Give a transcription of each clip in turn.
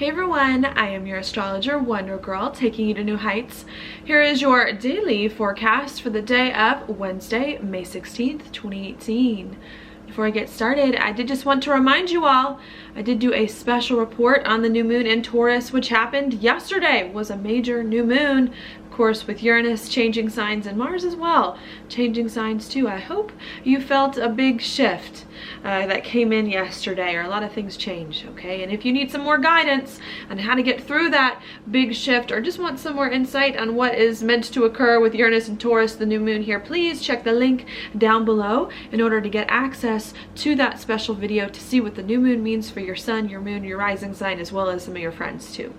Hey everyone, I am your astrologer, Wonder Girl, taking you to new heights. Here is your daily forecast for the day of Wednesday, May 16th, 2018. Before I get started, I did just want to remind you all, I did do a special report on the new moon in Taurus, which happened yesterday. It was a major new moon, of course, with Uranus changing signs and Mars as well, changing signs too. I hope you felt a big shift that came in yesterday, or a lot of things changed, okay? And if you need some more guidance on how to get through that big shift, or just want some more insight on what is meant to occur with Uranus and Taurus, the new moon here, please check the link down below in order to get access to that special video to see what the new moon means for your sun, your moon, your rising sign, as well as some of your friends too.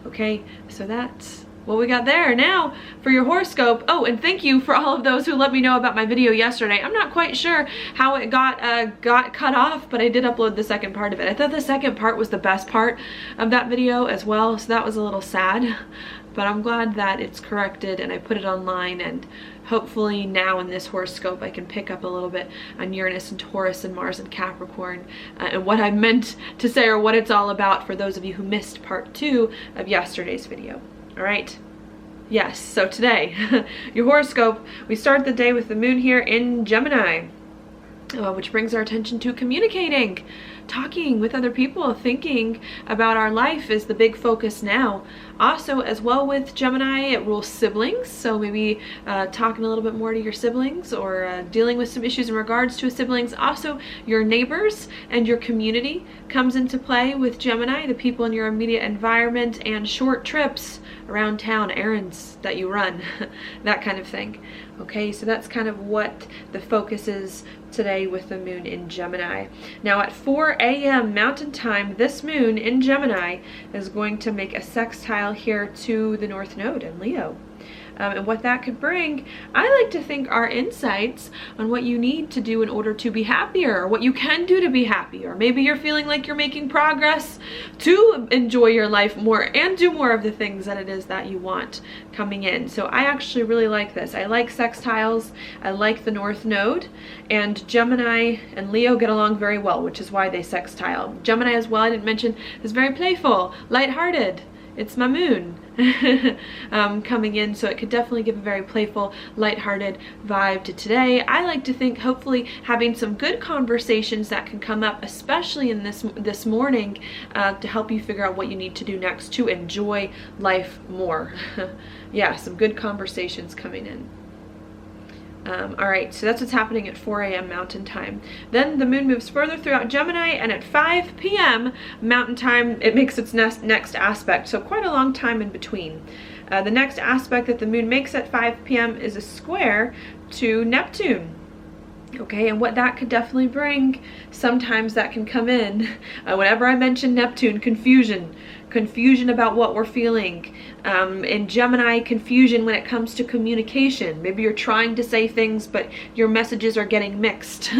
Okay, so that's what we got there. Now for your horoscope. Oh, and thank you for all of those who let me know about my video yesterday. I'm not quite sure how it got cut off, but I did upload the second part of it. I thought the second part was the best part of that video as well, so that was a little sad, but I'm glad that it's corrected and I put it online, and hopefully now in this horoscope I can pick up a little bit on Uranus and Taurus and Mars and Capricorn and what I meant to say, or what it's all about, for those of you who missed part 2 of yesterday's video. All right. Yes, so today, your horoscope, we start the day with the moon here in Gemini, which brings our attention to communicating, talking with other people, thinking about our life is the big focus now. Also, as well with Gemini, it rules siblings, so maybe talking a little bit more to your siblings, or dealing with some issues in regards to siblings. Also, your neighbors and your community comes into play with Gemini, the people in your immediate environment, and short trips around town, errands that you run, that kind of thing. Okay, so that's kind of what the focus is today with the moon in Gemini. Now at 4 a.m. Mountain Time, this moon in Gemini is going to make a sextile here to the North Node in Leo. And what that could bring, I like to think, are insights on what you need to do in order to be happier, or what you can do to be happy, or maybe you're feeling like you're making progress to enjoy your life more and do more of the things that it is that you want coming in. So I actually really like this. I like sextiles, I like the North Node, and Gemini and Leo get along very well, which is why they sextile. Gemini as well, I didn't mention, is very playful, lighthearted. It's my moon coming in, so it could definitely give a very playful, lighthearted vibe to today. I like to think, hopefully, having some good conversations that can come up, especially in this morning, to help you figure out what you need to do next to enjoy life more. Yeah, some good conversations coming in. All right, so that's what's happening at 4 a.m. Mountain Time. Then the moon moves further throughout Gemini, and at 5 p.m. Mountain Time, it makes its next aspect, so quite a long time in between. The next aspect that the moon makes at 5 p.m. is a square to Neptune. Okay, and what that could definitely bring, sometimes that can come in, whenever I mention Neptune, confusion about what we're feeling. In Gemini, confusion when it comes to communication. Maybe you're trying to say things, but your messages are getting mixed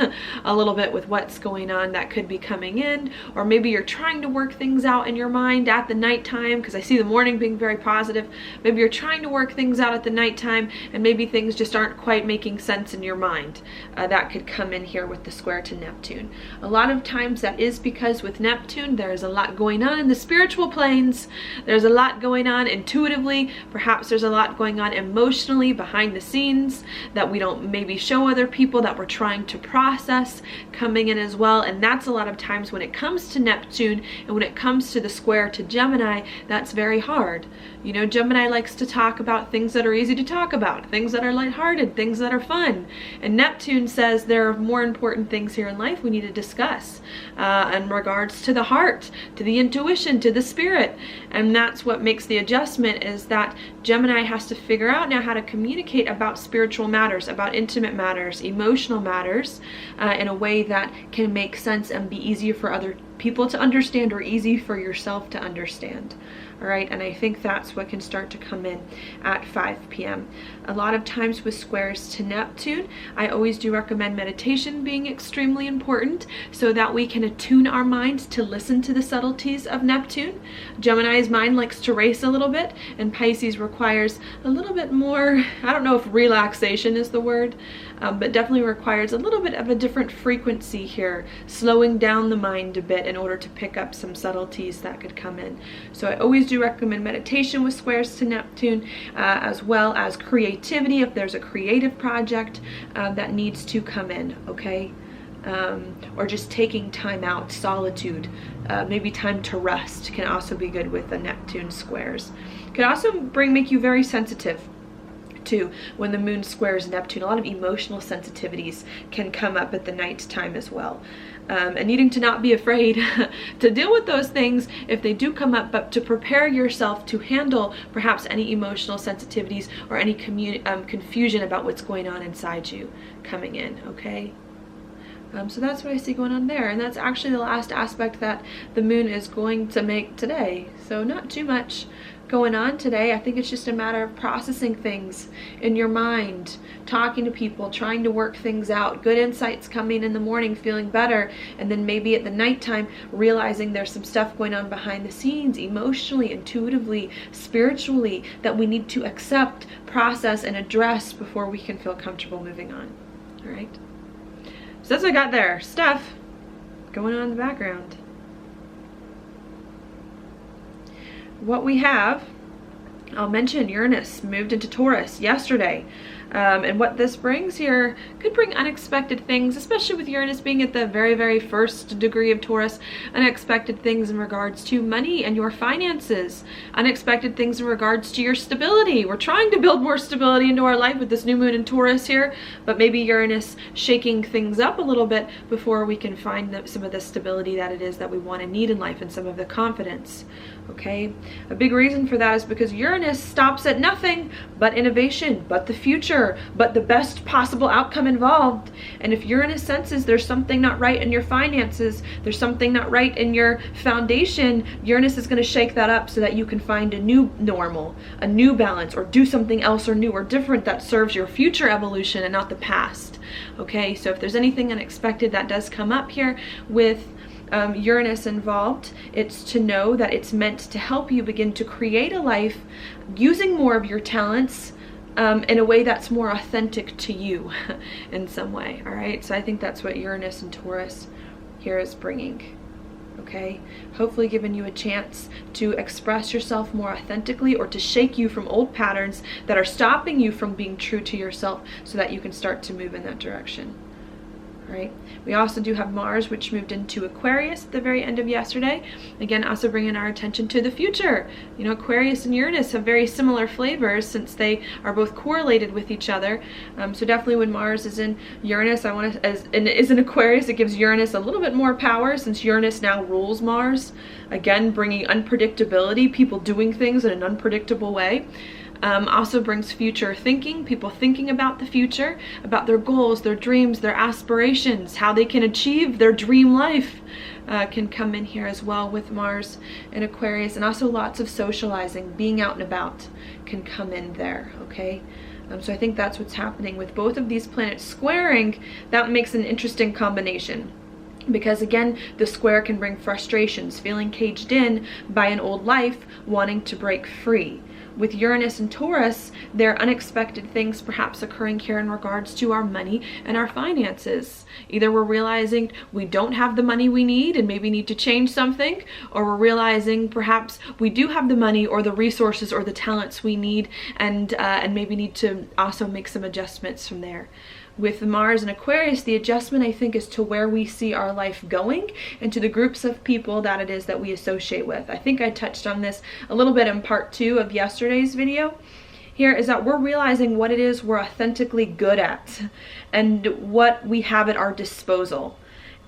a little bit with what's going on that could be coming in. Or maybe you're trying to work things out in your mind at the nighttime, because I see the morning being very positive. Maybe you're trying to work things out at the nighttime, and maybe things just aren't quite making sense in your mind. That could come in here with the square to Neptune. A lot of times that is because with Neptune, there's a lot going on in the spiritual planes. There's a lot going on intuitively. Perhaps there's a lot going on emotionally behind the scenes that we don't maybe show other people, that we're trying to process coming in as well. And that's a lot of times when it comes to Neptune, and when it comes to the square to Gemini, that's very hard. You know, Gemini likes to talk about things that are easy to talk about, things that are lighthearted, things that are fun. And Neptune says there are more important things here in life we need to discuss in regards to the heart, to the intuition, to the spirit. And that's what makes the adjustment, is that Gemini has to figure out now how to communicate about spiritual matters, about intimate matters, emotional matters, in a way that can make sense and be easier for other people to understand, or easy for yourself to understand. All right, and I think that's what can start to come in at 5 p.m. A lot of times with squares to Neptune, I always do recommend meditation being extremely important so that we can attune our minds to listen to the subtleties of Neptune. Gemini's mind likes to race a little bit, and Pisces requires a little bit more, I don't know if relaxation is the word, but definitely requires a little bit of a different frequency here, slowing down the mind a bit in order to pick up some subtleties that could come in. So I always do recommend meditation with squares to Neptune, as well as creativity if there's a creative project that needs to come in, okay? Or just taking time out, solitude, maybe time to rest can also be good with the Neptune squares. Could also make you very sensitive too when the moon squares Neptune. A lot of emotional sensitivities can come up at the night time as well, and needing to not be afraid to deal with those things if they do come up, but to prepare yourself to handle perhaps any emotional sensitivities or any confusion about what's going on inside you coming in, okay? So that's what I see going on there, and that's actually the last aspect that the moon is going to make today. So not too much going on today. I think it's just a matter of processing things in your mind, talking to people, trying to work things out, good insights coming in the morning, feeling better, and then maybe at the nighttime realizing there's some stuff going on behind the scenes, emotionally, intuitively, spiritually, that we need to accept, process, and address before we can feel comfortable moving on. All right? So that's what I got there. Stuff going on in the background. What we have, I'll mention Uranus moved into Taurus yesterday. And what this brings here could bring unexpected things, especially with Uranus being at the very, very first degree of Taurus. Unexpected things in regards to money and your finances. Unexpected things in regards to your stability. We're trying to build more stability into our life with this new moon in Taurus here, but maybe Uranus shaking things up a little bit before we can find some of the stability that it is that we want and need in life, and some of the confidence. Okay, a big reason for that is because Uranus stops at nothing but innovation, but the future, but the best possible outcome involved. And if Uranus senses there's something not right in your finances, there's something not right in your foundation, Uranus is going to shake that up so that you can find a new normal, a new balance, or do something else or new or different that serves your future evolution and not the past. Okay, so if there's anything unexpected that does come up here with Uranus involved, it's to know that it's meant to help you begin to create a life using more of your talents in a way that's more authentic to you in some way. All right, so I think that's what Uranus and Taurus here is bringing. Okay, hopefully giving you a chance to express yourself more authentically, or to shake you from old patterns that are stopping you from being true to yourself, so that you can start to move in that direction. Right. We also do have Mars, which moved into Aquarius at the very end of yesterday. Again, also bringing our attention to the future. You know, Aquarius and Uranus have very similar flavors since they are both correlated with each other. So definitely when Mars is in Uranus, and it is in Aquarius, it gives Uranus a little bit more power, since Uranus now rules Mars. Again, bringing unpredictability, people doing things in an unpredictable way. Also brings future thinking, people thinking about the future, about their goals, their dreams, their aspirations, how they can achieve their dream life can come in here as well with Mars and Aquarius. And also lots of socializing, being out and about can come in there, okay? So I think that's what's happening with both of these planets squaring. That makes an interesting combination. Because again, the square can bring frustrations, feeling caged in by an old life, wanting to break free. With Uranus and Taurus, there are unexpected things perhaps occurring here in regards to our money and our finances. Either we're realizing we don't have the money we need and maybe need to change something, or we're realizing perhaps we do have the money or the resources or the talents we need, and maybe need to also make some adjustments from there. With Mars and Aquarius, the adjustment, I think, is to where we see our life going and to the groups of people that it is that we associate with. I think I touched on this a little bit in part 2 of yesterday's video. Here is that we're realizing what it is we're authentically good at and what we have at our disposal.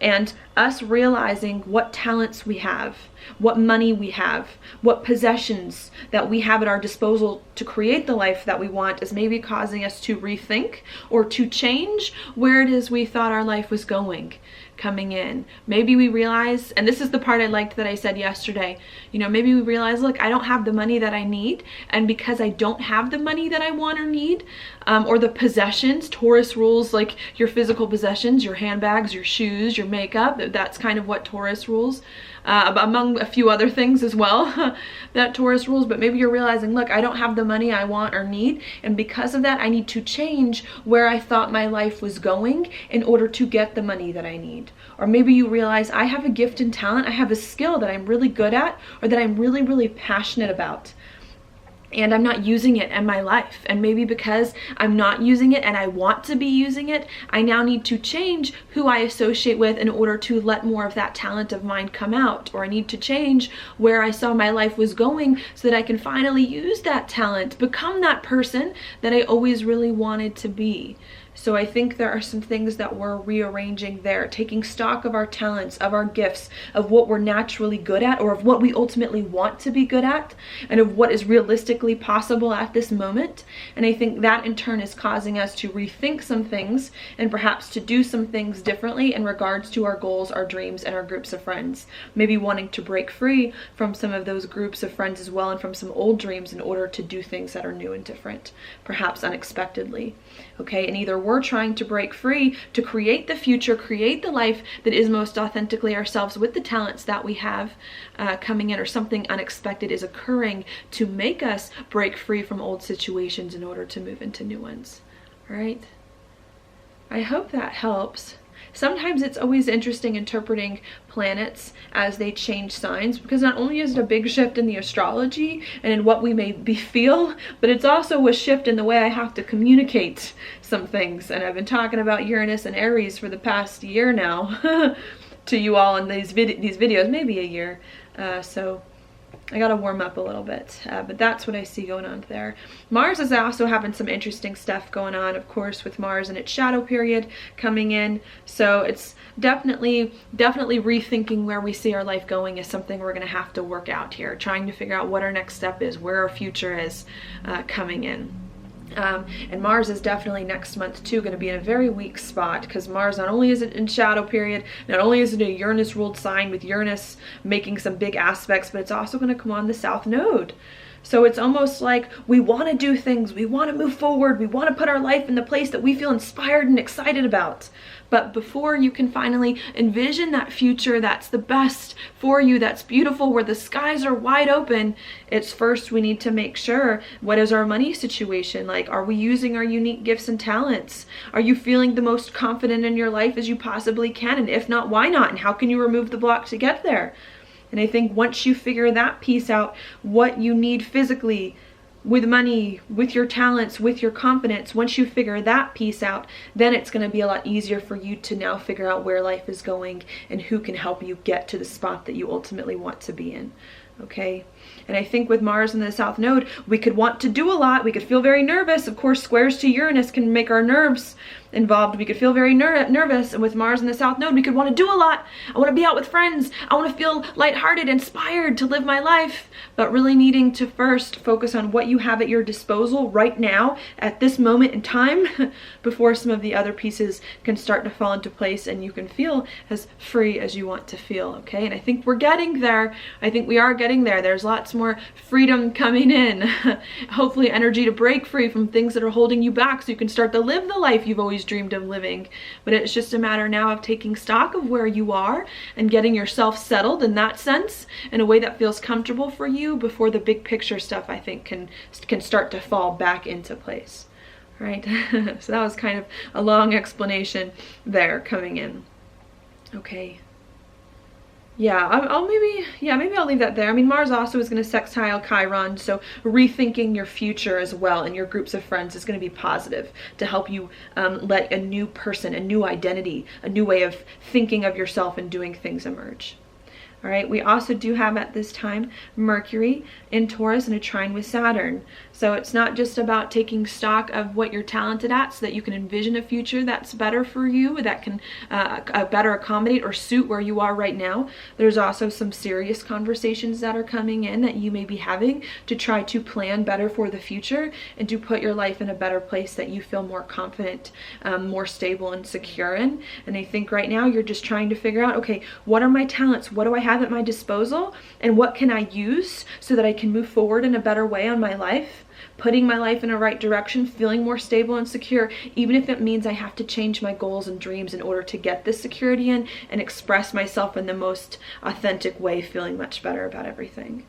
And us realizing what talents we have, what money we have, what possessions that we have at our disposal to create the life that we want is maybe causing us to rethink or to change where it is we thought our life was going. coming in. Maybe we realize, and this is the part I liked that I said yesterday, you know, maybe we realize, look, I don't have the money that I need, and because I don't have the money that I want or need, or the possessions, Taurus rules like your physical possessions, your handbags, your shoes, your makeup. That's kind of what Taurus rules, among a few other things as well that Taurus rules. But maybe you're realizing, look, I don't have the money I want or need, and because of that I need to change where I thought my life was going in order to get the money that I need. Or maybe you realize, I have a gift and talent, I have a skill that I'm really good at, or that I'm really, really passionate about, and I'm not using it in my life. And maybe because I'm not using it and I want to be using it, I now need to change who I associate with in order to let more of that talent of mine come out. Or I need to change where I saw my life was going so that I can finally use that talent, become that person that I always really wanted to be. So I think there are some things that we're rearranging there, taking stock of our talents, of our gifts, of what we're naturally good at, or of what we ultimately want to be good at, and of what is realistically possible at this moment. And I think that in turn is causing us to rethink some things, and perhaps to do some things differently in regards to our goals, our dreams, and our groups of friends. Maybe wanting to break free from some of those groups of friends as well, and from some old dreams in order to do things that are new and different, perhaps unexpectedly. Okay, and either we're trying to break free to create the future, create the life that is most authentically ourselves with the talents that we have coming in, or something unexpected is occurring to make us break free from old situations in order to move into new ones. All right, I hope that helps. Sometimes it's always interesting interpreting planets as they change signs, because not only is it a big shift in the astrology and in what we may feel, but it's also a shift in the way I have to communicate some things. And I've been talking about Uranus and Aries for the past year now to you all in these videos, maybe a year. So I gotta warm up a little bit, but that's what I see going on there. Mars is also having some interesting stuff going on, of course, with Mars and its shadow period coming in. So it's definitely rethinking where we see our life going is something we're gonna have to work out here, trying to figure out what our next step is, where our future is coming in. And Mars is definitely next month too going to be in a very weak spot, because Mars, not only is it in shadow period, not only is it a Uranus ruled sign with Uranus making some big aspects, but it's also going to come on the South Node. So it's almost like we want to do things, we want to move forward, we want to put our life in the place that we feel inspired and excited about. But before you can finally envision that future that's the best for you, that's beautiful, where the skies are wide open, it's first we need to make sure, what is our money situation like? Are we using our unique gifts and talents? Are you feeling the most confident in your life as you possibly can? And if not, why not? And how can you remove the block to get there? And I think once you figure that piece out, what you need physically, with money, with your talents, with your confidence, once you figure that piece out, then it's going to be a lot easier for you to now figure out where life is going and who can help you get to the spot that you ultimately want to be in. Okay, and I think with Mars in the South Node, we could want to do a lot. We could feel very nervous. Of course, squares to Uranus can make our nerves involved. We could feel very nervous, and with Mars in the South Node, we could want to do a lot. I want to be out with friends. I want to feel lighthearted, inspired to live my life, but really needing to first focus on what you have at your disposal right now at this moment in time before some of the other pieces can start to fall into place and you can feel as free as you want to feel. Okay, and I think we're getting there. I think we are getting there. There's lots more freedom coming in. Hopefully energy to break free from things that are holding you back so you can start to live the life you've always dreamed of living. But it's just a matter now of taking stock of where you are and getting yourself settled in that sense in a way that feels comfortable for you before the big picture stuff, I think, can start to fall back into place. Right? So that was kind of a long explanation there coming in. Okay. Yeah, maybe I'll leave that there. I mean, Mars also is going to sextile Chiron, so rethinking your future as well and your groups of friends is going to be positive to help you let a new person, a new identity, a new way of thinking of yourself and doing things emerge. All right, we also do have at this time Mercury in Taurus in a trine with Saturn. So So it's not just about taking stock of what you're talented at so that you can envision a future that's better for you, that can better accommodate or suit where you are right now. There's also some serious conversations that are coming in that you may be having to try to plan better for the future and to put your life in a better place that you feel more confident, more stable and secure in. And I think right now you're just trying to figure out, okay, what are my talents? What do I have at my disposal? And what can I use so that I can move forward in a better way on my life? Putting my life in a right direction, feeling more stable and secure, even if it means I have to change my goals and dreams in order to get this security in and express myself in the most authentic way, feeling much better about everything.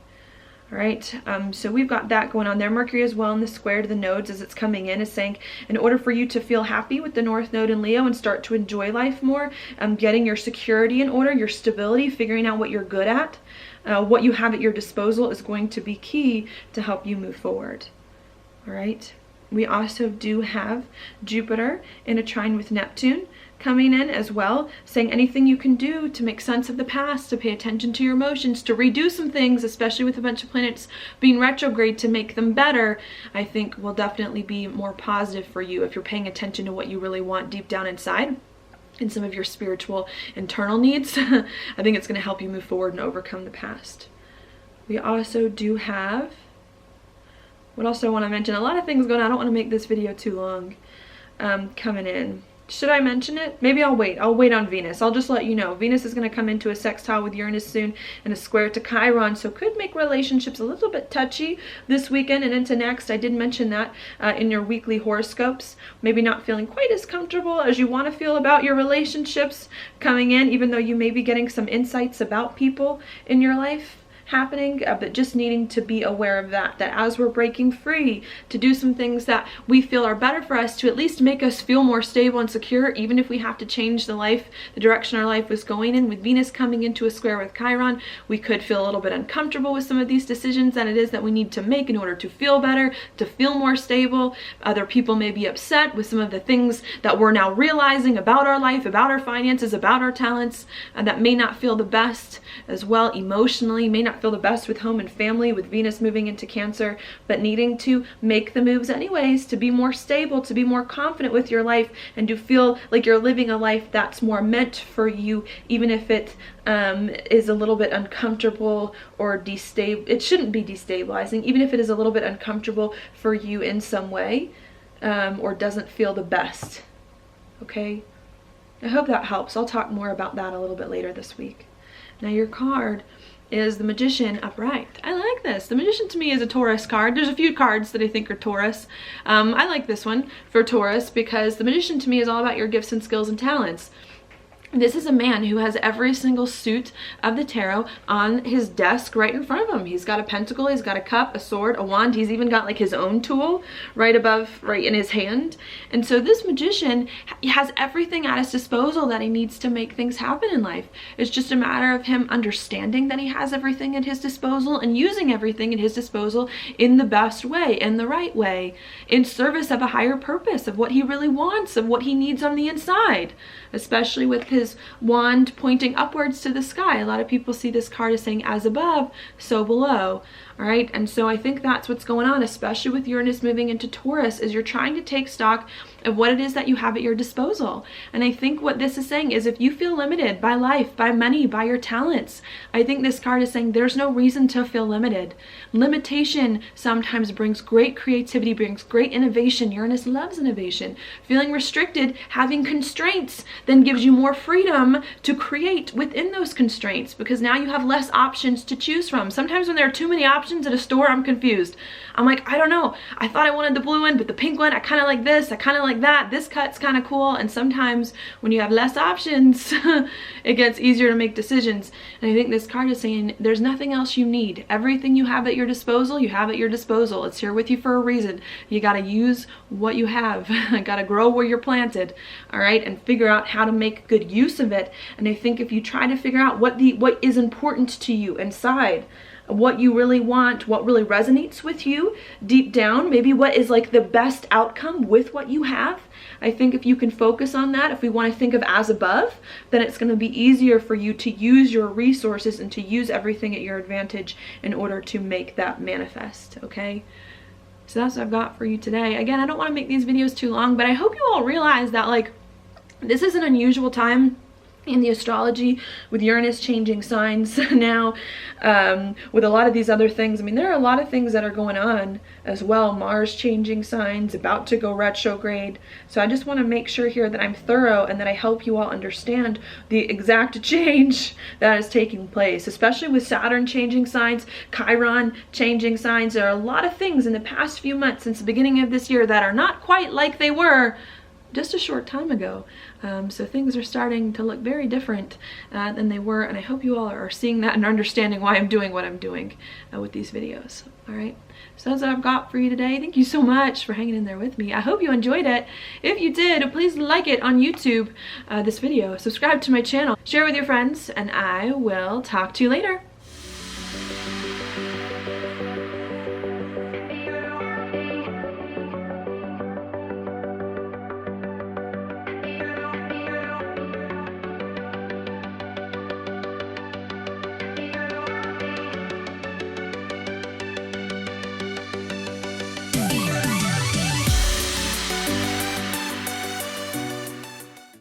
All right, so we've got that going on there. Mercury as well in the square to the nodes as it's coming in is saying, in order for you to feel happy with the North Node in Leo and start to enjoy life more, getting your security in order, your stability, figuring out what you're good at, what you have at your disposal is going to be key to help you move forward. All right, we also do have Jupiter in a trine with Neptune coming in as well, saying anything you can do to make sense of the past, to pay attention to your emotions, to redo some things, especially with a bunch of planets being retrograde, to make them better, I think will definitely be more positive for you if you're paying attention to what you really want deep down inside and some of your spiritual internal needs. I think it's going to help you move forward and overcome the past. We also do have, what else do I want to mention? A lot of things going on. I don't want to make this video too long coming in. Should I mention it? Maybe I'll wait. I'll wait on Venus. I'll just let you know. Venus is going to come into a sextile with Uranus soon and a square to Chiron, so could make relationships a little bit touchy this weekend and into next. I did mention that in your weekly horoscopes. Maybe not feeling quite as comfortable as you want to feel about your relationships coming in, even though you may be getting some insights about people in your life happening, but just needing to be aware of that as we're breaking free to do some things that we feel are better for us, to at least make us feel more stable and secure, even if we have to change the direction our life was going in. With Venus coming into a square with Chiron, we could feel a little bit uncomfortable with some of these decisions that it is that we need to make in order to feel better, to feel more stable. Other people may be upset with some of the things that we're now realizing about our life, about our finances, about our talents, that may not feel the best as well emotionally, may not feel the best with home and family, with Venus moving into Cancer, but needing to make the moves anyways to be more stable, to be more confident with your life, and to feel like you're living a life that's more meant for you, even if it is a little bit uncomfortable or it shouldn't be destabilizing, even if it is a little bit uncomfortable for you in some way, or doesn't feel the best. Okay, I hope that helps. I'll talk more about that a little bit later this week. Now your card is the Magician upright. I like this. The Magician to me is a Taurus card. There's a few cards that I think are Taurus. I like this one for Taurus because the Magician to me is all about your gifts and skills and talents. This is a man who has every single suit of the tarot on his desk right in front of him. He's got a pentacle, he's got a cup, a sword, a wand. He's even got like his own tool right in his hand. And so this magician has everything at his disposal that he needs to make things happen in life. It's just a matter of him understanding that he has everything at his disposal and using everything at his disposal in the best way, in the right way, in service of a higher purpose, of what he really wants, of what he needs on the inside, especially with his wand pointing upwards to the sky. A lot of people see this card as saying as above, so below. All right, and so I think that's what's going on, especially with Uranus moving into Taurus, is you're trying to take stock of what it is that you have at your disposal. And I think what this is saying is if you feel limited by life, by money, by your talents, I think this card is saying there's no reason to feel limited. Limitation sometimes brings great creativity, brings great innovation. Uranus loves innovation. Feeling restricted, having constraints, then gives you more freedom to create within those constraints, because now you have less options to choose from. Sometimes when there are too many options at a store, I'm confused. I'm like, I don't know. I thought I wanted the blue one, but the pink one, I kind of like this. I kind of like that. This cut's kind of cool. And sometimes when you have less options, it gets easier to make decisions. And I think this card is saying there's nothing else you need. Everything you have at your disposal, you have at your disposal. It's here with you for a reason. You got to use what you have. Got to grow where you're planted. All right. And figure out how to make good use of it. And I think if you try to figure out what is important to you inside, what you really want, what really resonates with you deep down, maybe what is like the best outcome with what you have. I think if you can focus on that, if we want to think of as above, then it's going to be easier for you to use your resources and to use everything at your advantage in order to make that manifest, okay? So that's what I've got for you today. Again, I don't want to make these videos too long, but I hope you all realize that like this is an unusual time in the astrology, with Uranus changing signs now, with a lot of these other things. I mean, there are a lot of things that are going on as well. Mars changing signs, about to go retrograde. So I just want to make sure here that I'm thorough and that I help you all understand the exact change that is taking place, especially with Saturn changing signs, Chiron changing signs. There are a lot of things in the past few months since the beginning of this year that are not quite like they were just a short time ago. So things are starting to look very different than they were, and I hope you all are seeing that and understanding why I'm doing what I'm doing with these videos. All right, so that's what I've got for you today. Thank you so much for hanging in there with me. I hope you enjoyed it. If you did, please like it on YouTube, this video, subscribe to my channel, share with your friends, and I will talk to you later.